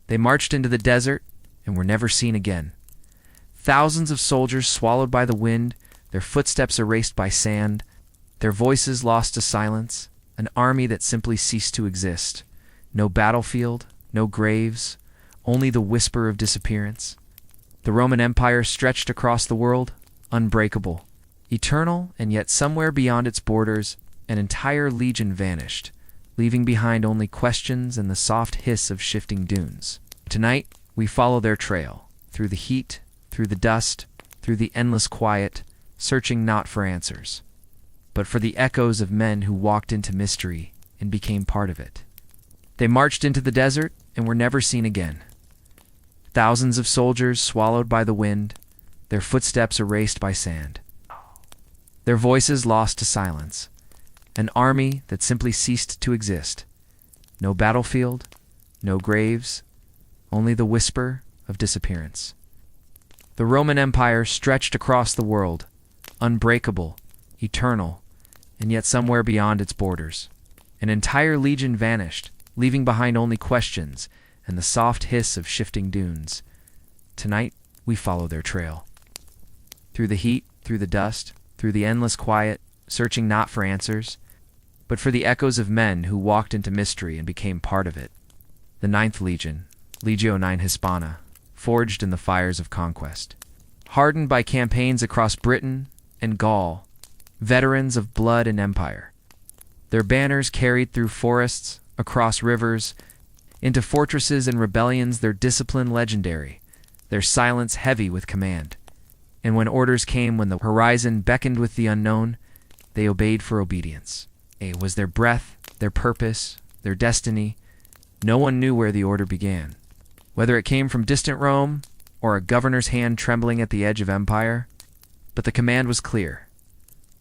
They marched into the desert and were never seen again. Thousands of soldiers swallowed by the wind, their footsteps erased by sand, their voices lost to silence, an army that simply ceased to exist. No battlefield, no graves, only the whisper of disappearance. The Roman Empire stretched across the world, unbreakable, eternal, and yet somewhere beyond its borders, an entire legion vanished, leaving behind only questions and the soft hiss of shifting dunes. Tonight, we follow their trail, through the heat, through the dust, through the endless quiet, searching not for answers, but for the echoes of men who walked into mystery and became part of it. They marched into the desert and were never seen again. Thousands of soldiers swallowed by the wind, their footsteps erased by sand, their voices lost to silence, an army that simply ceased to exist. No battlefield, no graves, only the whisper of disappearance. The Roman Empire stretched across the world, unbreakable, eternal, and yet somewhere beyond its borders. An entire legion vanished, leaving behind only questions and the soft hiss of shifting dunes. Tonight, we follow their trail. Through the heat, through the dust, through the endless quiet, searching not for answers, but for the echoes of men who walked into mystery and became part of it. The Ninth Legion, Legio IX Hispana, forged in the fires of conquest. Hardened by campaigns across Britain and Gaul, veterans of blood and empire. Their banners carried through forests, across rivers, into fortresses and rebellions, their discipline legendary, their silence heavy with command. And when orders came, when the horizon beckoned with the unknown, they obeyed for obedience. It was their breath, their purpose, their destiny. No one knew where the order began. Whether it came from distant Rome or a governor's hand trembling at the edge of empire, but the command was clear.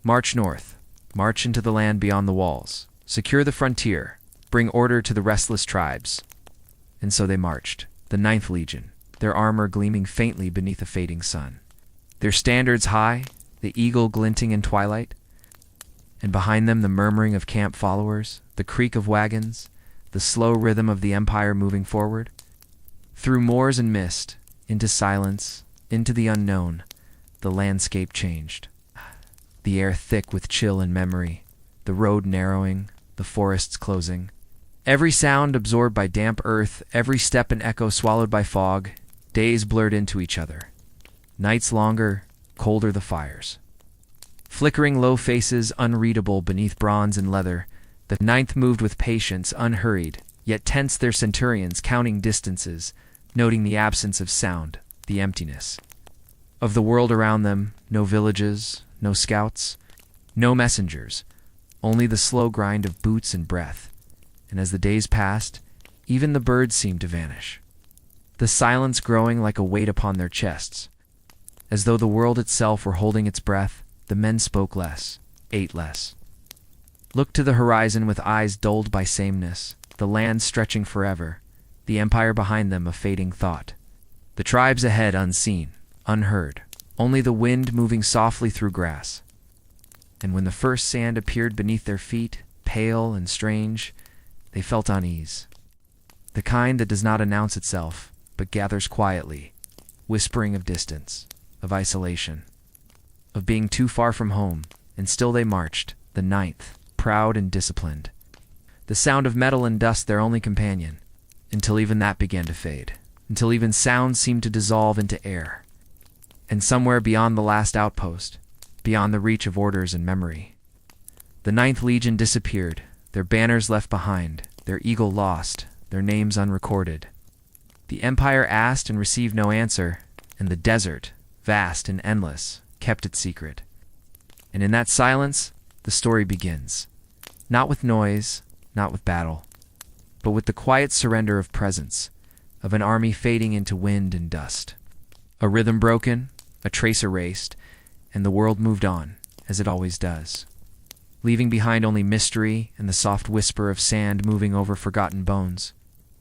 March north, march into the land beyond the walls, secure the frontier, bring order to the restless tribes. And so they marched, the Ninth Legion, their armor gleaming faintly beneath a fading sun. Their standards high, the eagle glinting in twilight, and behind them the murmuring of camp followers, the creak of wagons, the slow rhythm of the empire moving forward. Through moors and mist, into silence, into the unknown, the landscape changed. The air thick with chill and memory, the road narrowing, the forests closing. Every sound absorbed by damp earth, every step and echo swallowed by fog, days blurred into each other. Nights longer, colder the fires. Flickering low faces unreadable beneath bronze and leather, the Ninth moved with patience, unhurried, yet tense their centurions, counting distances, noting the absence of sound, the emptiness. Of the world around them, no villages, no scouts, no messengers, only the slow grind of boots and breath. And as the days passed, even the birds seemed to vanish. The silence growing like a weight upon their chests. As though the world itself were holding its breath, the men spoke less, ate less. Looked to the horizon with eyes dulled by sameness, the land stretching forever, the empire behind them a fading thought. The tribes ahead unseen, unheard, only the wind moving softly through grass. And when the first sand appeared beneath their feet, pale and strange, they felt unease. The kind that does not announce itself, but gathers quietly, whispering of distance, of isolation, of being too far from home, and still they marched, the Ninth, proud and disciplined. The sound of metal and dust their only companion, until even that began to fade, until even sound seemed to dissolve into air. And somewhere beyond the last outpost, beyond the reach of orders and memory, the Ninth Legion disappeared, their banners left behind, their eagle lost, their names unrecorded. The empire asked and received no answer, and the desert, vast and endless, kept its secret. And in that silence, the story begins. Not with noise, not with battle, but with the quiet surrender of presence, of an army fading into wind and dust. A rhythm broken, a trace erased, and the world moved on, as it always does, leaving behind only mystery and the soft whisper of sand moving over forgotten bones.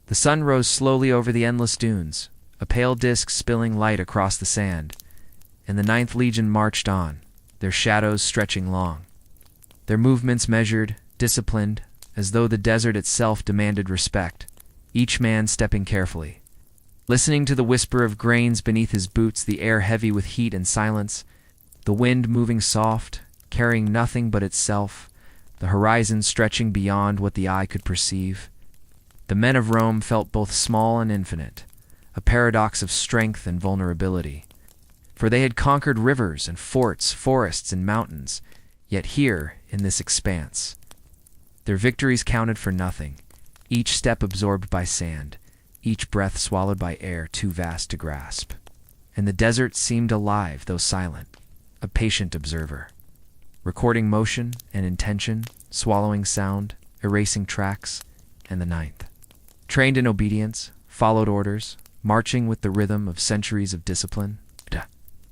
The sun rose slowly over the endless dunes, a pale disk spilling light across the sand, and the Ninth Legion marched on, their shadows stretching long, their movements measured, disciplined, as though the desert itself demanded respect, each man stepping carefully, listening to the whisper of grains beneath his boots, the air heavy with heat and silence, the wind moving soft, carrying nothing but itself, the horizon stretching beyond what the eye could perceive. The men of Rome felt both small and infinite, a paradox of strength and vulnerability. For they had conquered rivers and forts, forests and mountains, yet here, in this expanse, their victories counted for nothing, each step absorbed by sand, each breath swallowed by air too vast to grasp. And the desert seemed alive, though silent, a patient observer, recording motion and intention, swallowing sound, erasing tracks, and the ninth, trained in obedience, followed orders, marching with the rhythm of centuries of discipline,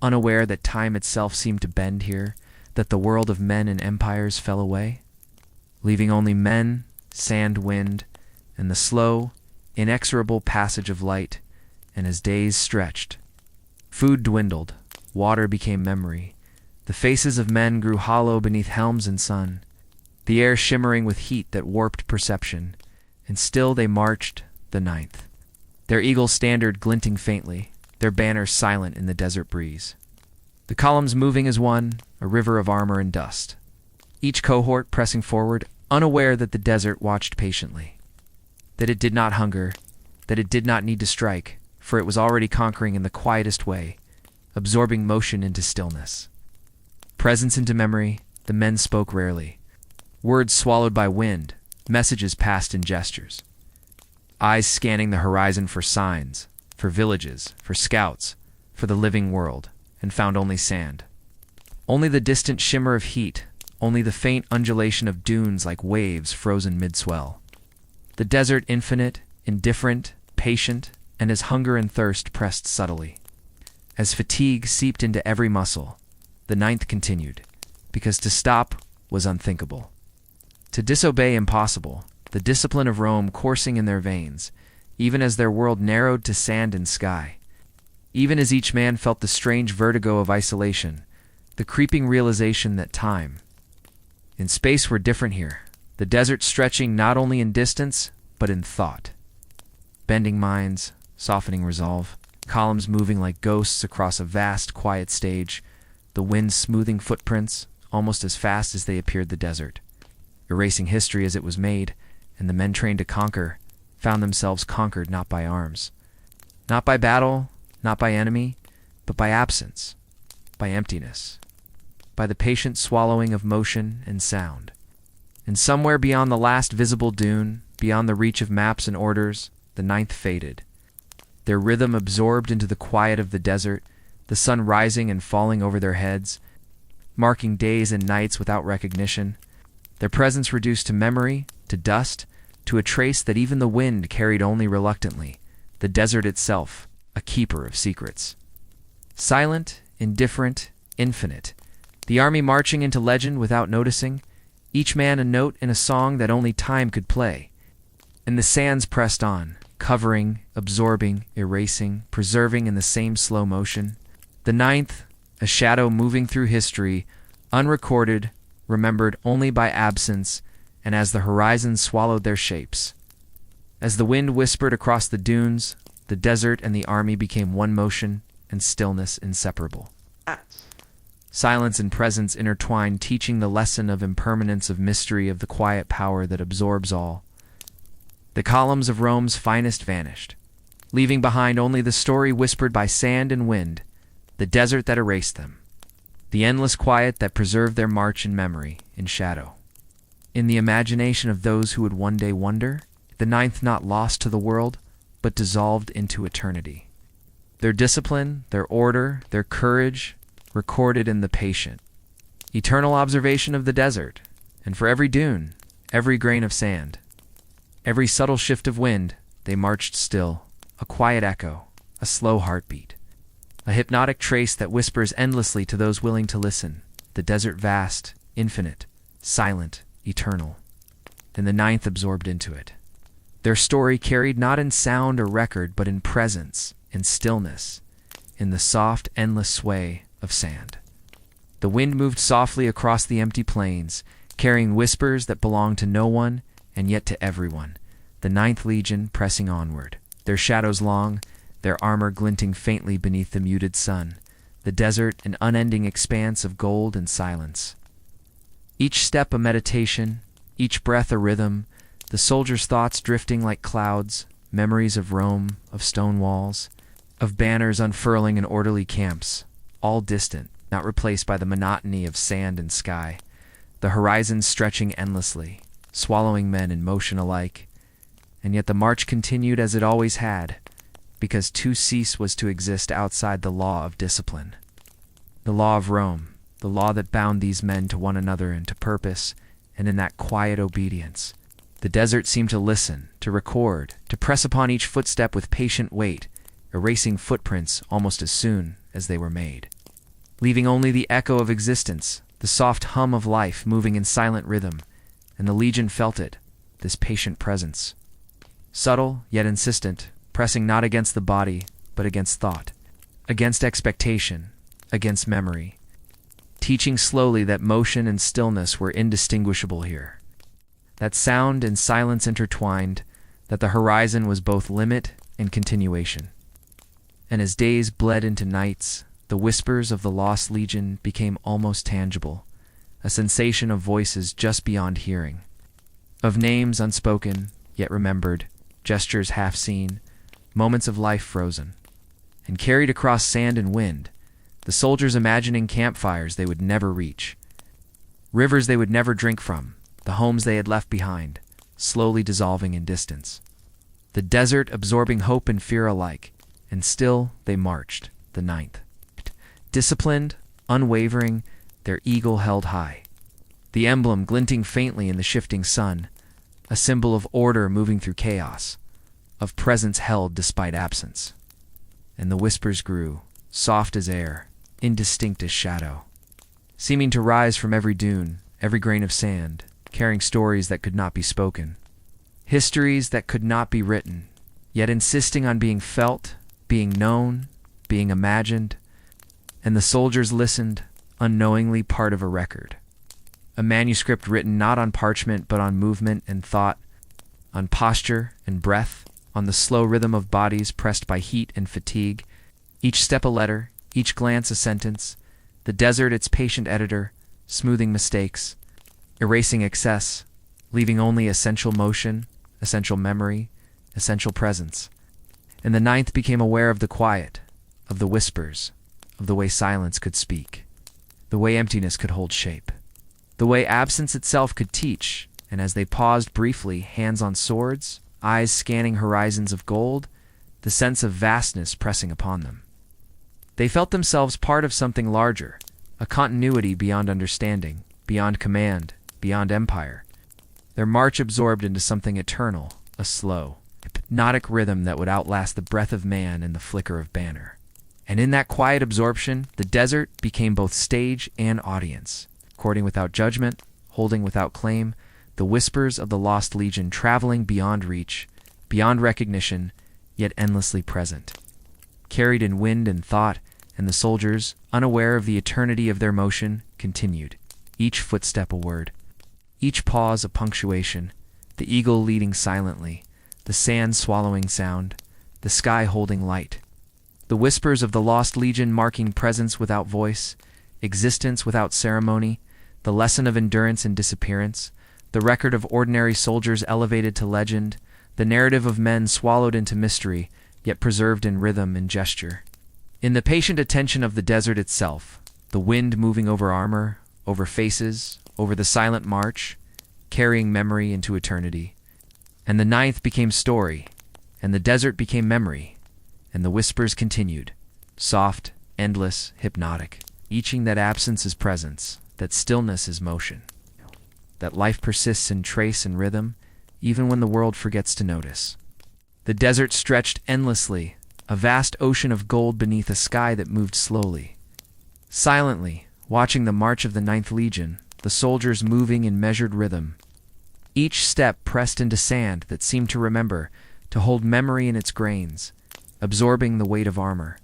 unaware that time itself seemed to bend here, that the world of men and empires fell away, leaving only men, sand, wind, and the slow, inexorable passage of light. And as days stretched, food dwindled, water became memory, the faces of men grew hollow beneath helms and sun, the air shimmering with heat that warped perception, and still they marched, the ninth, their eagle standard glinting faintly, their banners silent in the desert breeze. The columns moving as one, a river of armor and dust, each cohort pressing forward, unaware that the desert watched patiently, that it did not hunger, that it did not need to strike, for it was already conquering in the quietest way, absorbing motion into stillness. Presence into memory, the men spoke rarely, words swallowed by wind, messages passed in gestures, eyes scanning the horizon for signs, for villages, for scouts, for the living world, and found only sand. Only the distant shimmer of heat, only the faint undulation of dunes like waves frozen mid-swell. The desert infinite, indifferent, patient, and as hunger and thirst pressed subtly. As fatigue seeped into every muscle, the ninth continued, because to stop was unthinkable. To disobey impossible, the discipline of Rome coursing in their veins, even as their world narrowed to sand and sky, even as each man felt the strange vertigo of isolation, the creeping realization that time and space were different here, the desert stretching not only in distance, but in thought. Bending minds, softening resolve, columns moving like ghosts across a vast, quiet stage, the wind smoothing footprints almost as fast as they appeared the desert, erasing history as it was made, and the men trained to conquer found themselves conquered not by arms, not by battle, not by enemy, but by absence, by emptiness, by the patient swallowing of motion and sound. And somewhere beyond the last visible dune, beyond the reach of maps and orders, the ninth faded, their rhythm absorbed into the quiet of the desert, the sun rising and falling over their heads, marking days and nights without recognition, their presence reduced to memory, to dust, to a trace that even the wind carried only reluctantly, the desert itself, a keeper of secrets. Silent, indifferent, infinite, the army marching into legend without noticing, each man a note in a song that only time could play. And the sands pressed on, covering, absorbing, erasing, preserving in the same slow motion. The ninth, a shadow moving through history, unrecorded, remembered only by absence, and as the horizon swallowed their shapes. As the wind whispered across the dunes, the desert and the army became one motion, and stillness inseparable. Silence and presence intertwined, teaching the lesson of impermanence, of mystery, of the quiet power that absorbs all. The columns of Rome's finest vanished, leaving behind only the story whispered by sand and wind, the desert that erased them, the endless quiet that preserved their march in memory, in shadow. In the imagination of those who would one day wonder, the ninth not lost to the world, but dissolved into eternity. Their discipline, their order, their courage, recorded in the patient, eternal observation of the desert, and for every dune, every grain of sand, every subtle shift of wind, they marched still, a quiet echo, a slow heartbeat, a hypnotic trace that whispers endlessly to those willing to listen, the desert vast, infinite, silent, eternal, and the ninth absorbed into it. Their story carried not in sound or record, but in presence, in stillness, in the soft, endless sway of sand. The wind moved softly across the empty plains, carrying whispers that belonged to no one and yet to everyone, the ninth legion pressing onward, their shadows long, their armor glinting faintly beneath the muted sun, the desert an unending expanse of gold and silence. Each step a meditation, each breath a rhythm, the soldiers' thoughts drifting like clouds, memories of Rome, of stone walls, of banners unfurling in orderly camps, all distant, not replaced by the monotony of sand and sky, the horizon stretching endlessly, swallowing men in motion alike. And yet the march continued as it always had, because to cease was to exist outside the law of discipline. The law of Rome, the law that bound these men to one another and to purpose, and in that quiet obedience, the desert seemed to listen, to record, to press upon each footstep with patient weight, erasing footprints almost as soon as they were made, leaving only the echo of existence, the soft hum of life moving in silent rhythm, and the legion felt it, this patient presence. Subtle, yet insistent, pressing not against the body, but against thought, against expectation, against memory, teaching slowly that motion and stillness were indistinguishable here, that sound and silence intertwined, that the horizon was both limit and continuation. And as days bled into nights, the whispers of the lost legion became almost tangible, a sensation of voices just beyond hearing, of names unspoken, yet remembered, gestures half seen, moments of life frozen. And carried across sand and wind, the soldiers imagining campfires they would never reach, rivers they would never drink from, the homes they had left behind, slowly dissolving in distance. The desert absorbing hope and fear alike, and still they marched, the 9th. Disciplined, unwavering, their eagle held high, the emblem glinting faintly in the shifting sun, a symbol of order moving through chaos, of presence held despite absence. And the whispers grew, soft as air, indistinct as shadow, seeming to rise from every dune, every grain of sand, carrying stories that could not be spoken, histories that could not be written, yet insisting on being felt, being known, being imagined. And the soldiers listened, unknowingly part of a record, a manuscript written not on parchment but on movement and thought, on posture and breath, on the slow rhythm of bodies pressed by heat and fatigue, each step a letter, each glance a sentence, the desert its patient editor, smoothing mistakes, erasing excess, leaving only essential motion, essential memory, essential presence. And the 9th became aware of the quiet, of the whispers, of the way silence could speak, the way emptiness could hold shape, the way absence itself could teach. And as they paused briefly, hands on swords, eyes scanning horizons of gold, the sense of vastness pressing upon them. They felt themselves part of something larger, a continuity beyond understanding, beyond command, beyond empire. Their march absorbed into something eternal, a slow, hypnotic rhythm that would outlast the breath of man and the flicker of banner. And in that quiet absorption, the desert became both stage and audience, courting without judgment, holding without claim, the whispers of the lost legion traveling beyond reach, beyond recognition, yet endlessly present, carried in wind and thought. And the soldiers, unaware of the eternity of their motion, continued, each footstep a word, each pause a punctuation, the eagle leading silently, the sand swallowing sound, the sky holding light, the whispers of the lost legion marking presence without voice, existence without ceremony, the lesson of endurance and disappearance, the record of ordinary soldiers elevated to legend, the narrative of men swallowed into mystery, yet preserved in rhythm and gesture. In the patient attention of the desert itself, the wind moving over armor, over faces, over the silent march, carrying memory into eternity. And the 9th became story, and the desert became memory, and the whispers continued, soft, endless, hypnotic, teaching that absence is presence, that stillness is motion, that life persists in trace and rhythm, even when the world forgets to notice. The desert stretched endlessly, a vast ocean of gold beneath a sky that moved slowly. Silently, watching the march of the 9th Legion, the soldiers moving in measured rhythm, each step pressed into sand that seemed to remember, to hold memory in its grains, absorbing the weight of armor,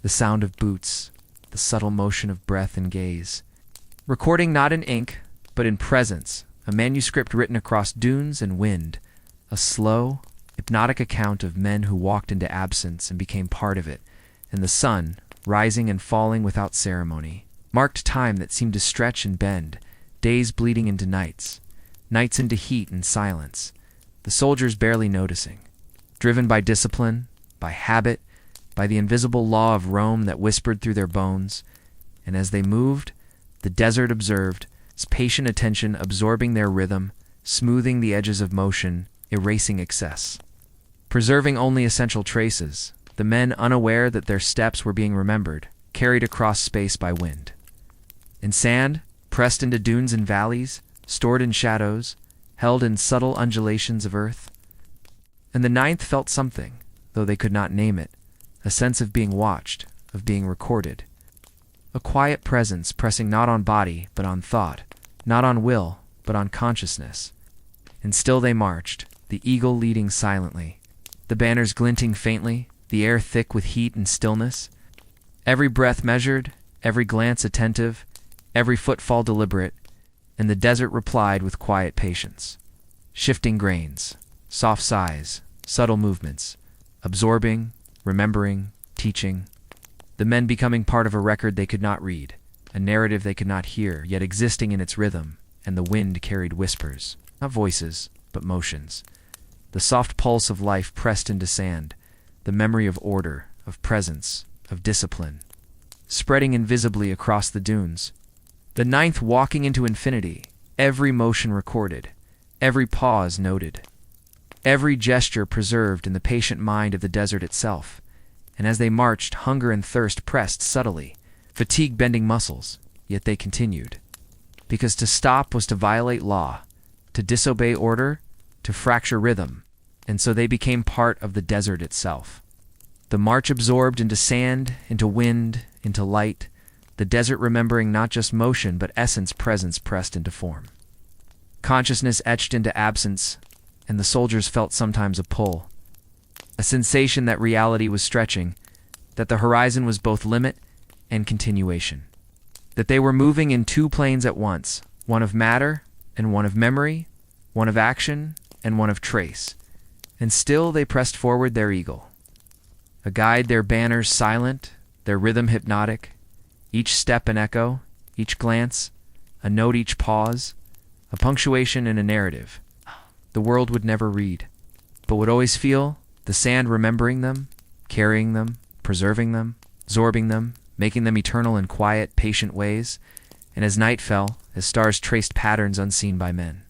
the sound of boots, the subtle motion of breath and gaze, recording not in ink, but in presence, a manuscript written across dunes and wind, a slow, hypnotic account of men who walked into absence and became part of it, and the sun, rising and falling without ceremony, marked time that seemed to stretch and bend, days bleeding into nights, nights into heat and silence, the soldiers barely noticing, driven by discipline, by habit, by the invisible law of Rome that whispered through their bones, and as they moved, the desert observed, its patient attention absorbing their rhythm, smoothing the edges of motion, erasing excess. Preserving only essential traces, the men unaware that their steps were being remembered, carried across space by wind. In sand, pressed into dunes and valleys, stored in shadows, held in subtle undulations of earth. And the ninth felt something, though they could not name it, a sense of being watched, of being recorded. A quiet presence pressing not on body, but on thought, not on will, but on consciousness. And still they marched, the eagle leading silently, the banners glinting faintly, the air thick with heat and stillness, every breath measured, every glance attentive, every footfall deliberate, and the desert replied with quiet patience. Shifting grains, soft sighs, subtle movements, absorbing, remembering, teaching, the men becoming part of a record they could not read, a narrative they could not hear, yet existing in its rhythm, and the wind carried whispers, not voices, but motions. The soft pulse of life pressed into sand, the memory of order, of presence, of discipline, spreading invisibly across the dunes. The ninth walking into infinity, every motion recorded, every pause noted, every gesture preserved in the patient mind of the desert itself. And as they marched, hunger and thirst pressed subtly, fatigue bending muscles, yet they continued. Because to stop was to violate law, to disobey order, to fracture rhythm, and so they became part of the desert itself. The march absorbed into sand, into wind, into light, the desert remembering not just motion but essence presence pressed into form. Consciousness etched into absence, and the soldiers felt sometimes a pull, a sensation that reality was stretching, that the horizon was both limit and continuation, that they were moving in two planes at once, one of matter and one of memory, one of action and one of trace, and still they pressed forward their eagle. A guide their banners silent, their rhythm hypnotic, each step an echo, each glance, a note each pause, a punctuation and a narrative. The world would never read, but would always feel, the sand remembering them, carrying them, preserving them, absorbing them, making them eternal in quiet, patient ways, and as night fell, as stars traced patterns unseen by men.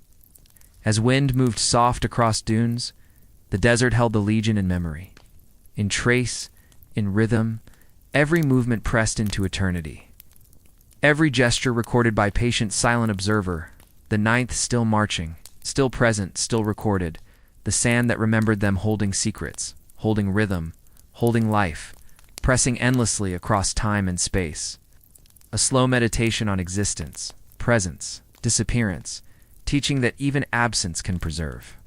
As wind moved soft across dunes, the desert held the legion in memory. In trace, in rhythm, every movement pressed into eternity. Every gesture recorded by patient, silent observer, the ninth still marching, still present, still recorded, the sand that remembered them holding secrets, holding rhythm, holding life, pressing endlessly across time and space. A slow meditation on existence, presence, disappearance, teaching that even absence can preserve.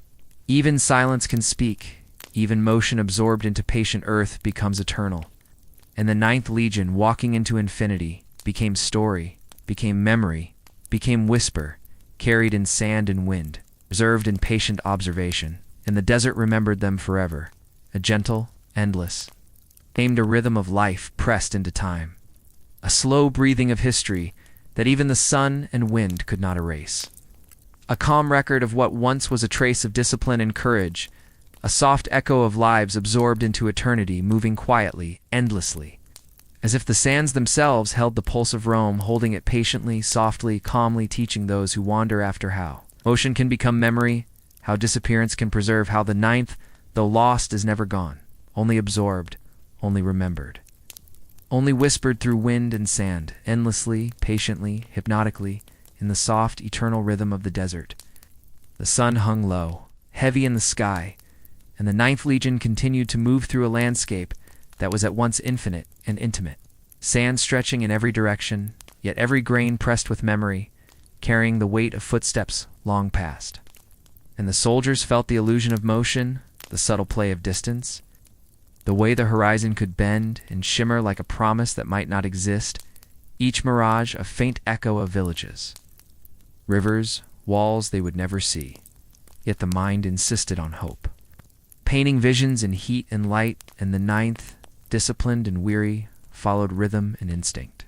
Even silence can speak, even motion absorbed into patient earth becomes eternal. And the ninth legion, walking into infinity, became story, became memory, became whisper, carried in sand and wind, preserved in patient observation, and the desert remembered them forever, a gentle, endless, aimed a rhythm of life pressed into time, a slow breathing of history that even the sun and wind could not erase, a calm record of what once was a trace of discipline and courage, a soft echo of lives absorbed into eternity, moving quietly, endlessly, as if the sands themselves held the pulse of Rome, holding it patiently, softly, calmly, teaching those who wander after how motion can become memory, how disappearance can preserve, how the ninth, though lost, is never gone, only absorbed, only remembered, only whispered through wind and sand, endlessly, patiently, hypnotically, in the soft, eternal rhythm of the desert. The sun hung low, heavy in the sky, and the ninth legion continued to move through a landscape that was at once infinite and intimate, sand stretching in every direction, yet every grain pressed with memory, carrying the weight of footsteps long past. And the soldiers felt the illusion of motion, the subtle play of distance, the way the horizon could bend and shimmer like a promise that might not exist, each mirage a faint echo of villages, rivers, walls they would never see, yet the mind insisted on hope. painting visions in heat and light, and the ninth, disciplined and weary, followed rhythm and instinct,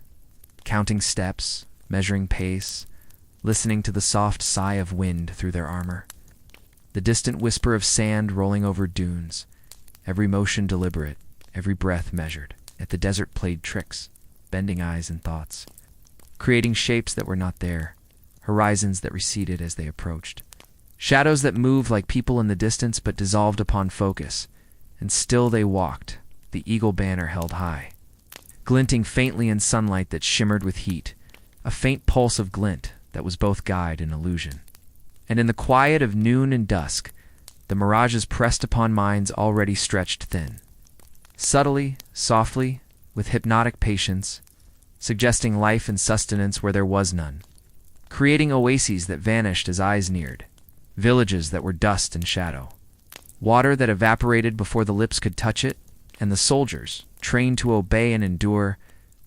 counting steps, measuring pace, listening to the soft sigh of wind through their armor, the distant whisper of sand rolling over dunes, every motion deliberate, every breath measured. Yet the desert played tricks, bending eyes and thoughts, creating shapes that were not there, horizons that receded as they approached, shadows that moved like people in the distance but dissolved upon focus, and still they walked, the eagle banner held high, glinting faintly in sunlight that shimmered with heat, a faint pulse of glint that was both guide and illusion. And in the quiet of noon and dusk, the mirages pressed upon minds already stretched thin, subtly, softly, with hypnotic patience, suggesting life and sustenance where there was none, creating oases that vanished as eyes neared, villages that were dust and shadow, water that evaporated before the lips could touch it, and the soldiers, trained to obey and endure,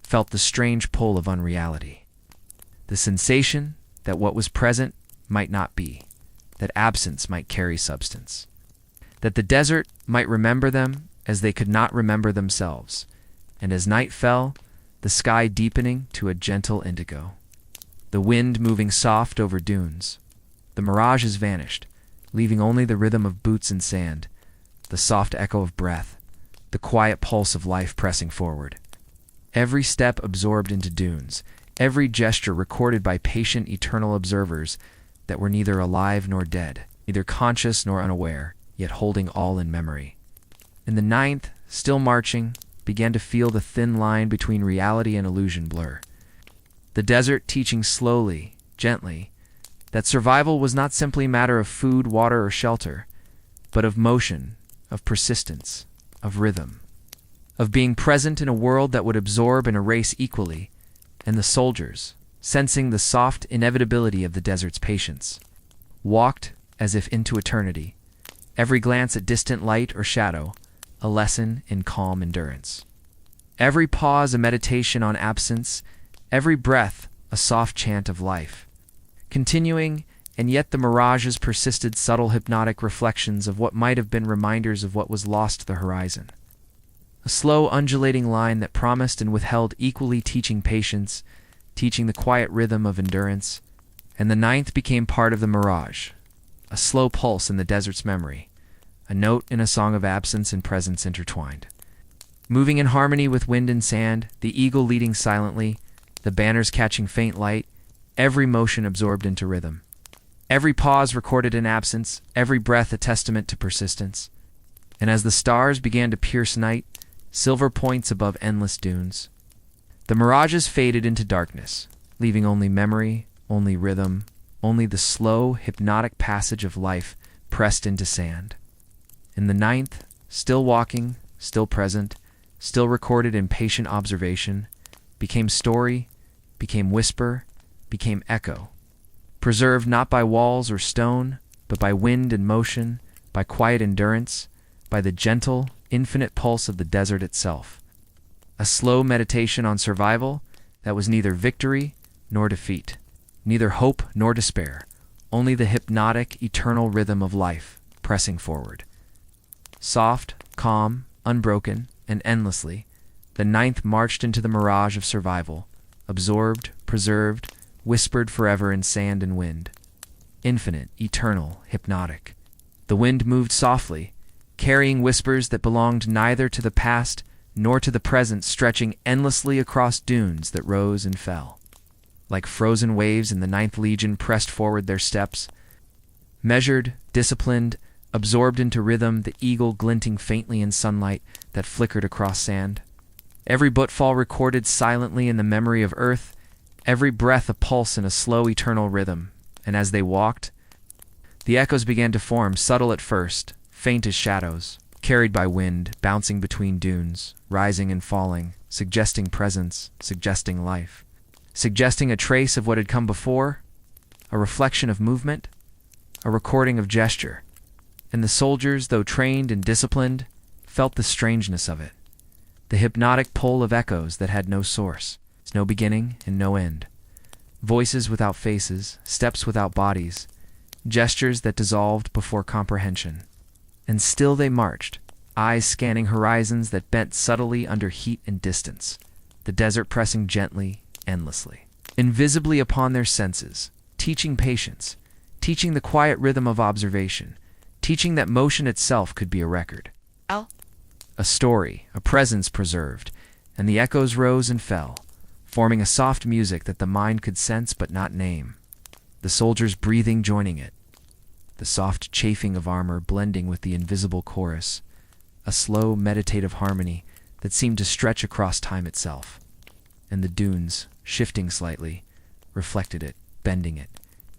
felt the strange pull of unreality, the sensation that what was present might not be, that absence might carry substance, that the desert might remember them as they could not remember themselves, and as night fell, the sky deepening to a gentle indigo, the wind moving soft over dunes, the mirages vanished, leaving only the rhythm of boots and sand, the soft echo of breath, the quiet pulse of life pressing forward. Every step absorbed into dunes, every gesture recorded by patient, eternal observers that were neither alive nor dead, neither conscious nor unaware, yet holding all in memory. And the ninth, still marching, began to feel the thin line between reality and illusion blur. The desert teaching slowly, gently, that survival was not simply a matter of food, water, or shelter, but of motion, of persistence, of rhythm, of being present in a world that would absorb and erase equally, and the soldiers, sensing the soft inevitability of the desert's patience, walked as if into eternity, every glance at distant light or shadow, a lesson in calm endurance. Every pause a meditation on absence, every breath a soft chant of life. Continuing, and yet the mirages persisted, subtle hypnotic reflections of what might have been reminders of what was lost to the horizon. A slow undulating line that promised and withheld equally, teaching patience, teaching the quiet rhythm of endurance, and the ninth became part of the mirage, a slow pulse in the desert's memory, a note in a song of absence and presence intertwined. Moving in harmony with wind and sand, the eagle leading silently, the banners catching faint light, every motion absorbed into rhythm. Every pause recorded in absence, every breath a testament to persistence. And as the stars began to pierce night, silver points above endless dunes, the mirages faded into darkness, leaving only memory, only rhythm, only the slow, hypnotic passage of life pressed into sand. And the ninth, still walking, still present, still recorded in patient observation, became story, became whisper, became echo, preserved not by walls or stone, but by wind and motion, by quiet endurance, by the gentle, infinite pulse of the desert itself. A slow meditation on survival that was neither victory nor defeat, neither hope nor despair, only the hypnotic, eternal rhythm of life pressing forward. Soft, calm, unbroken, and endlessly, the ninth marched into the mirage of survival, absorbed, preserved, whispered forever in sand and wind. Infinite, eternal, hypnotic. The wind moved softly, carrying whispers that belonged neither to the past nor to the present, stretching endlessly across dunes that rose and fell. Like frozen waves, in the ninth legion pressed forward their steps, measured, disciplined, absorbed into rhythm, the eagle glinting faintly in sunlight that flickered across sand. Every footfall recorded silently in the memory of earth, every breath a pulse in a slow, eternal rhythm. And as they walked, the echoes began to form, subtle at first, faint as shadows, carried by wind, bouncing between dunes, rising and falling, suggesting presence, suggesting life, suggesting a trace of what had come before, a reflection of movement, a recording of gesture. And the soldiers, though trained and disciplined, felt the strangeness of it, the hypnotic pull of echoes that had no source, no beginning and no end, voices without faces, steps without bodies, gestures that dissolved before comprehension. And still they marched, eyes scanning horizons that bent subtly under heat and distance, the desert pressing gently, endlessly, invisibly upon their senses, teaching patience, teaching the quiet rhythm of observation, teaching that motion itself could be a record. A story, a presence preserved, and the echoes rose and fell, forming a soft music that the mind could sense but not name. The soldiers' breathing joining it, the soft chafing of armor blending with the invisible chorus, a slow, meditative harmony that seemed to stretch across time itself. And the dunes, shifting slightly, reflected it, bending it,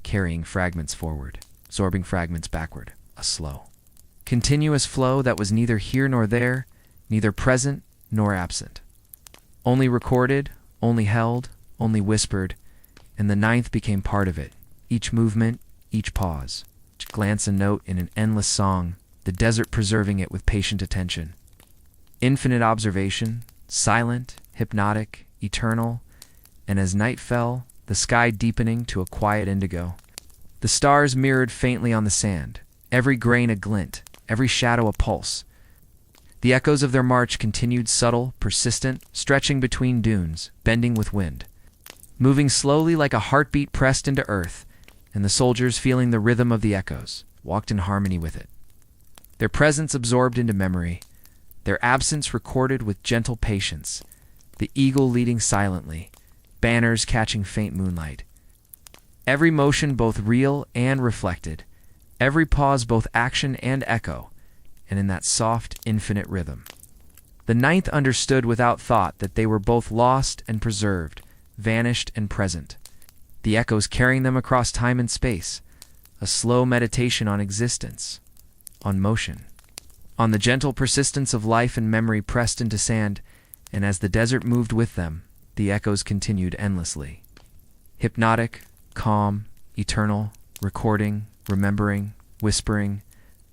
carrying fragments forward, absorbing fragments backward, a slow, continuous flow that was neither here nor there, neither present nor absent. Only recorded, only held, only whispered, and the ninth became part of it, each movement, each pause, each glance and note in an endless song, the desert preserving it with patient attention. Infinite observation, silent, hypnotic, eternal, and as night fell, the sky deepening to a quiet indigo. The stars mirrored faintly on the sand, every grain a glint, every shadow a pulse. The echoes of their march continued subtle, persistent, stretching between dunes, bending with wind, moving slowly like a heartbeat pressed into earth, and the soldiers, feeling the rhythm of the echoes, walked in harmony with it. Their presence absorbed into memory, their absence recorded with gentle patience, the eagle leading silently, banners catching faint moonlight. Every motion both real and reflected, every pause both action and echo, and in that soft, infinite rhythm. The ninth understood without thought that they were both lost and preserved, vanished and present, the echoes carrying them across time and space, a slow meditation on existence, on motion, on the gentle persistence of life and memory pressed into sand, and as the desert moved with them, the echoes continued endlessly. Hypnotic, calm, eternal, recording, remembering, whispering,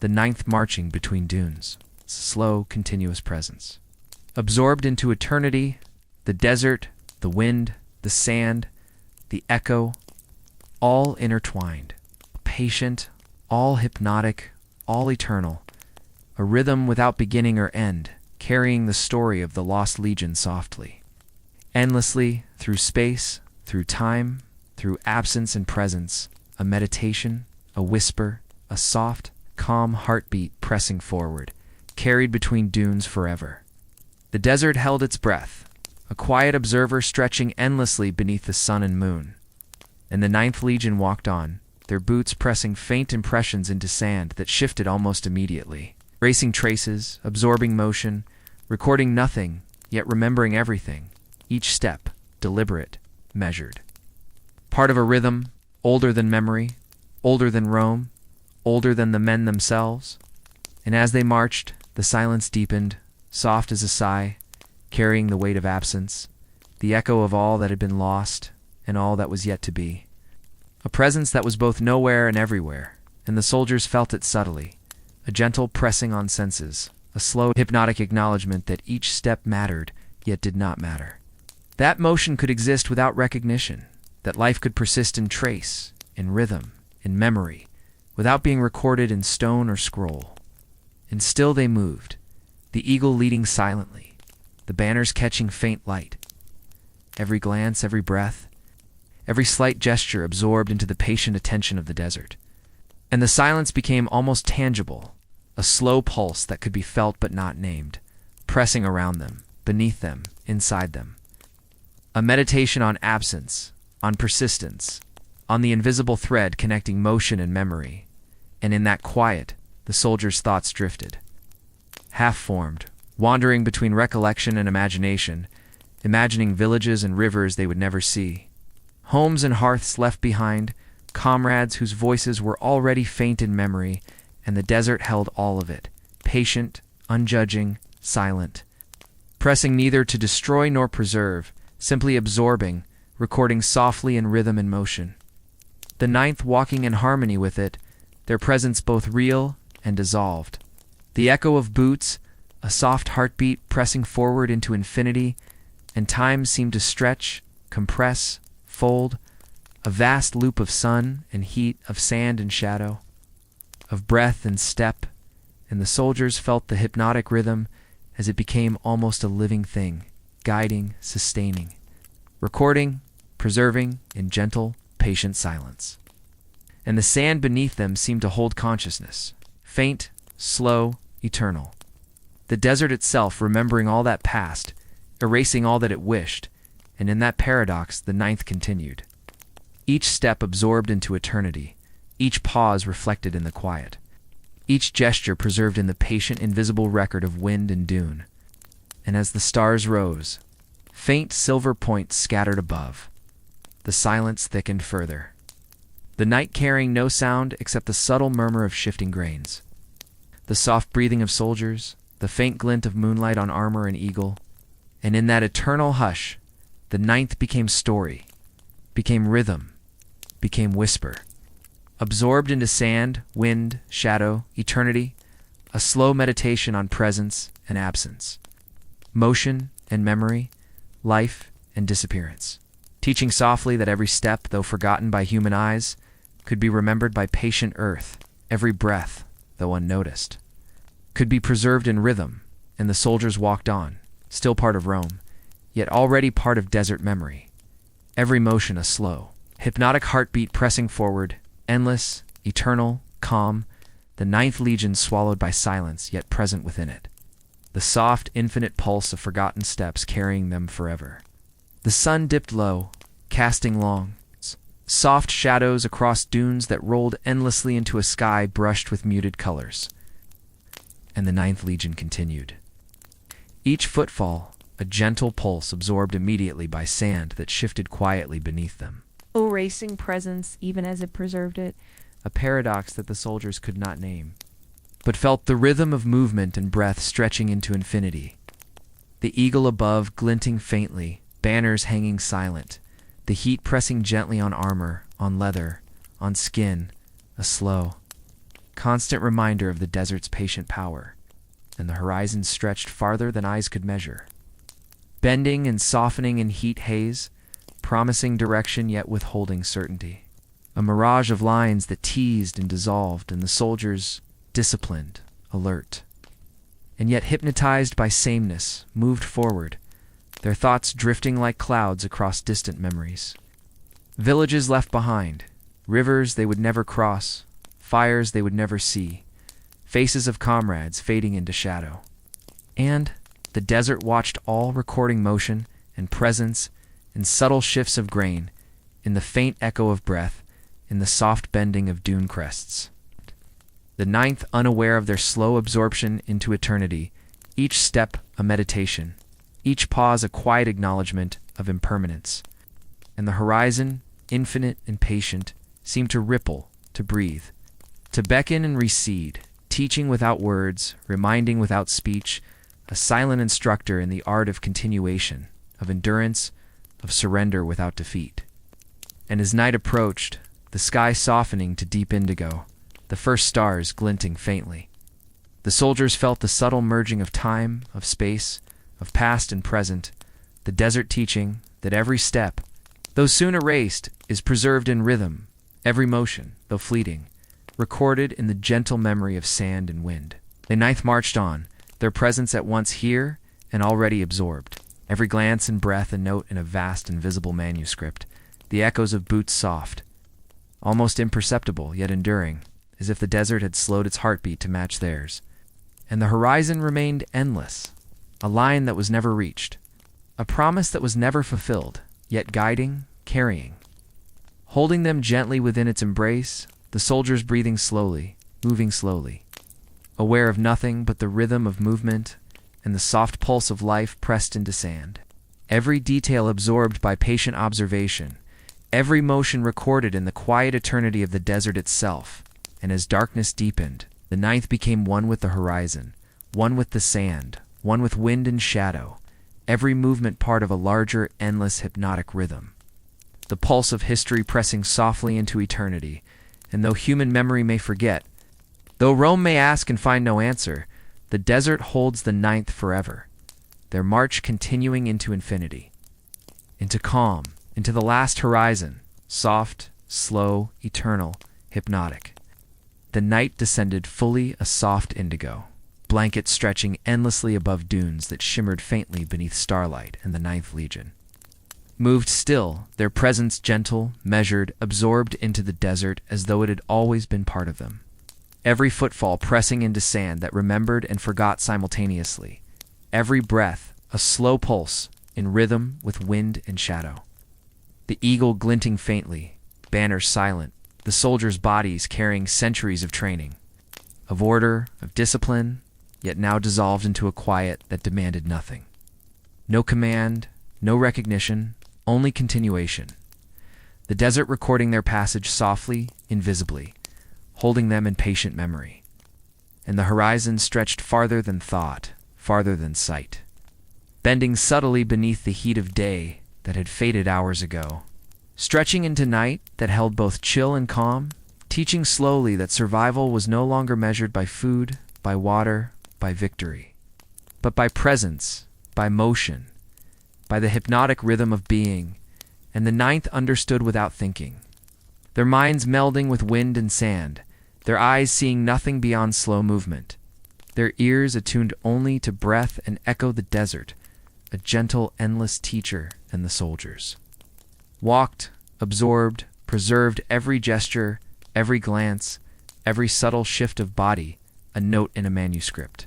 the ninth marching between dunes, slow, continuous presence. Absorbed into eternity, the desert, the wind, the sand, the echo, all intertwined, patient, all hypnotic, all eternal, a rhythm without beginning or end, carrying the story of the lost legion softly. Endlessly, through space, through time, through absence and presence, a meditation, a whisper, a soft, calm heartbeat pressing forward, carried between dunes forever. The desert held its breath, a quiet observer stretching endlessly beneath the sun and moon. And the ninth legion walked on, their boots pressing faint impressions into sand that shifted almost immediately, racing traces, absorbing motion, recording nothing, yet remembering everything, each step, deliberate, measured. Part of a rhythm, older than memory, older than Rome, older than the men themselves. And as they marched, the silence deepened, soft as a sigh, carrying the weight of absence, the echo of all that had been lost and all that was yet to be. A presence that was both nowhere and everywhere, and the soldiers felt it subtly, a gentle pressing on senses, a slow hypnotic acknowledgement that each step mattered, yet did not matter. That motion could exist without recognition, that life could persist in trace, in rhythm, in memory, without being recorded in stone or scroll. And still they moved, the eagle leading silently, the banners catching faint light. Every glance, every breath, every slight gesture absorbed into the patient attention of the desert. And the silence became almost tangible, a slow pulse that could be felt but not named, pressing around them, beneath them, inside them. A meditation on absence, on persistence, on the invisible thread connecting motion and memory. And in that quiet, the soldiers' thoughts drifted. Half-formed, wandering between recollection and imagination, imagining villages and rivers they would never see. Homes and hearths left behind, comrades whose voices were already faint in memory, and the desert held all of it, patient, unjudging, silent, pressing neither to destroy nor preserve, simply absorbing, recording softly in rhythm and motion. The ninth walking in harmony with it, their presence both real and dissolved. The echo of boots, a soft heartbeat pressing forward into infinity, and time seemed to stretch, compress, fold, a vast loop of sun and heat, of sand and shadow, of breath and step, and the soldiers felt the hypnotic rhythm as it became almost a living thing, guiding, sustaining, recording, preserving in gentle, patient silence. And the sand beneath them seemed to hold consciousness, faint, slow, eternal. The desert itself remembering all that passed, erasing all that it wished, and in that paradox the ninth continued. Each step absorbed into eternity, each pause reflected in the quiet, each gesture preserved in the patient, invisible record of wind and dune. And as the stars rose, faint silver points scattered above, the silence thickened further, the night carrying no sound except the subtle murmur of shifting grains, the soft breathing of soldiers, the faint glint of moonlight on armor and eagle. And in that eternal hush, the ninth became story, became rhythm, became whisper. Absorbed into sand, wind, shadow, eternity, a slow meditation on presence and absence, motion and memory, life and disappearance, teaching softly that every step, though forgotten by human eyes, could be remembered by patient earth, every breath, though unnoticed, could be preserved in rhythm, and the soldiers walked on, still part of Rome, yet already part of desert memory, every motion a slow, hypnotic heartbeat pressing forward, endless, eternal, calm, the ninth legion swallowed by silence yet present within it, the soft, infinite pulse of forgotten steps carrying them forever. The sun dipped low, casting long, soft shadows across dunes that rolled endlessly into a sky brushed with muted colors. And the ninth legion continued. Each footfall, a gentle pulse absorbed immediately by sand that shifted quietly beneath them. Erasing presence even as it preserved it. A paradox that the soldiers could not name, but felt the rhythm of movement and breath stretching into infinity. The eagle above glinting faintly, banners hanging silent, the heat pressing gently on armor, on leather, on skin, a slow, constant reminder of the desert's patient power, and the horizon stretched farther than eyes could measure, bending and softening in heat haze, promising direction yet withholding certainty. A mirage of lines that teased and dissolved, and the soldiers, disciplined, alert, and yet hypnotized by sameness, moved forward, their thoughts drifting like clouds across distant memories. Villages left behind, rivers they would never cross, fires they would never see, faces of comrades fading into shadow. And the desert watched all, recording motion and presence in subtle shifts of grain, in the faint echo of breath, in the soft bending of dune crests. The ninth, unaware of their slow absorption into eternity, each step a meditation, each pause a quiet acknowledgement of impermanence. And the horizon, infinite and patient, seemed to ripple, to breathe, to beckon and recede, teaching without words, reminding without speech, a silent instructor in the art of continuation, of endurance, of surrender without defeat. And as night approached, the sky softening to deep indigo, the first stars glinting faintly, the soldiers felt the subtle merging of time, of space, of past and present, the desert teaching that every step, though soon erased, is preserved in rhythm, every motion, though fleeting, recorded in the gentle memory of sand and wind. The ninth marched on, their presence at once here and already absorbed, every glance and breath a note in a vast invisible manuscript, the echoes of boots soft, almost imperceptible yet enduring, as if the desert had slowed its heartbeat to match theirs. And the horizon remained endless, a line that was never reached, a promise that was never fulfilled, yet guiding, carrying. Holding them gently within its embrace, the soldiers breathing slowly, moving slowly, aware of nothing but the rhythm of movement and the soft pulse of life pressed into sand. Every detail absorbed by patient observation, every motion recorded in the quiet eternity of the desert itself. And as darkness deepened, the ninth became one with the horizon, one with the sand, one with wind and shadow, every movement part of a larger, endless, hypnotic rhythm. The pulse of history pressing softly into eternity, and though human memory may forget, though Rome may ask and find no answer, the desert holds the ninth forever, their march continuing into infinity, into calm, into the last horizon, soft, slow, eternal, hypnotic. the night descended fully a soft indigo, blanket stretching endlessly above dunes that shimmered faintly beneath starlight and the Ninth Legion. Moved still, their presence gentle, measured, absorbed into the desert as though it had always been part of them. Every footfall pressing into sand that remembered and forgot simultaneously. Every breath, a slow pulse, in rhythm with wind and shadow. The eagle glinting faintly, banners silent, the soldiers' bodies carrying centuries of training, of order, of discipline, yet now dissolved into a quiet that demanded nothing. No command, no recognition, only continuation. The desert recording their passage softly, invisibly, holding them in patient memory. And the horizon stretched farther than thought, farther than sight, bending subtly beneath the heat of day that had faded hours ago, stretching into night that held both chill and calm, teaching slowly that survival was no longer measured by food, by water, by victory, but by presence, by motion, by the hypnotic rhythm of being, and the Ninth understood without thinking. Their minds melding with wind and sand, their eyes seeing nothing beyond slow movement, their ears attuned only to breath and echo the desert, a gentle, endless teacher and the soldiers. Walked, absorbed, preserved every gesture, every glance, every subtle shift of body, a note in a manuscript.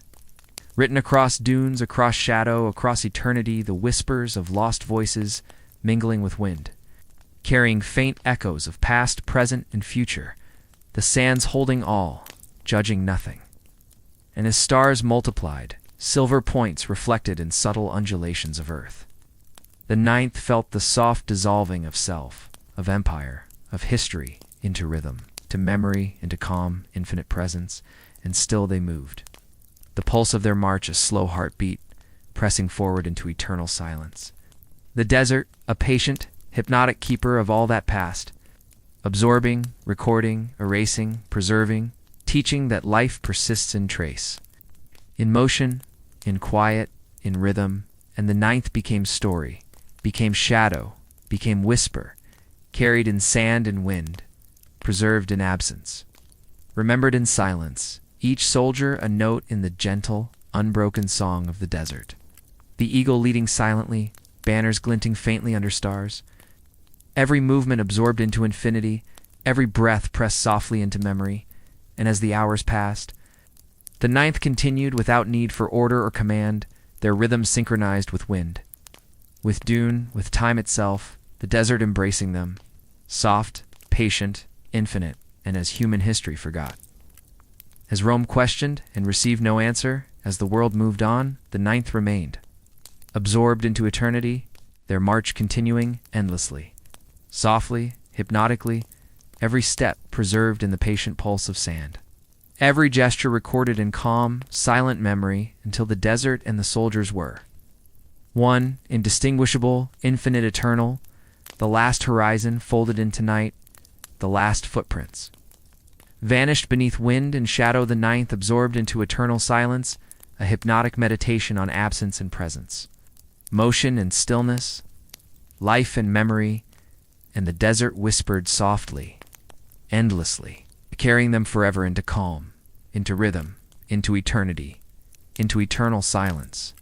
Written across dunes, across shadow, across eternity, the whispers of lost voices mingling with wind, carrying faint echoes of past, present, and future, the sands holding all, judging nothing. And as stars multiplied, silver points reflected in subtle undulations of earth. The Ninth felt the soft dissolving of self, of empire, of history, into rhythm, to memory, into calm, infinite presence, and still they moved. The pulse of their march a slow heartbeat, pressing forward into eternal silence. The desert, a patient, hypnotic keeper of all that passed, absorbing, recording, erasing, preserving, teaching that life persists in trace. In motion, in quiet, in rhythm, and the Ninth became story, became shadow, became whisper, carried in sand and wind, preserved in absence, remembered in silence, each soldier a note in the gentle, unbroken song of the desert. The eagle leading silently, banners glinting faintly under stars, every movement absorbed into infinity, every breath pressed softly into memory, and as the hours passed, the Ninth continued without need for order or command, their rhythm synchronized with wind, with dune, with time itself, the desert embracing them, soft, patient, infinite, and as human history forgot. As Rome questioned and received no answer, as the world moved on, the Ninth remained, absorbed into eternity, their march continuing endlessly, softly, hypnotically, every step preserved in the patient pulse of sand. Every gesture recorded in calm, silent memory until the desert and the soldiers were one, indistinguishable, infinite, eternal, the last horizon folded into night, the last footprints. Vanished beneath wind and shadow, the Ninth absorbed into eternal silence, a hypnotic meditation on absence and presence, motion and stillness, life and memory, and the desert whispered softly, endlessly, carrying them forever into calm, into rhythm, into eternity, into eternal silence.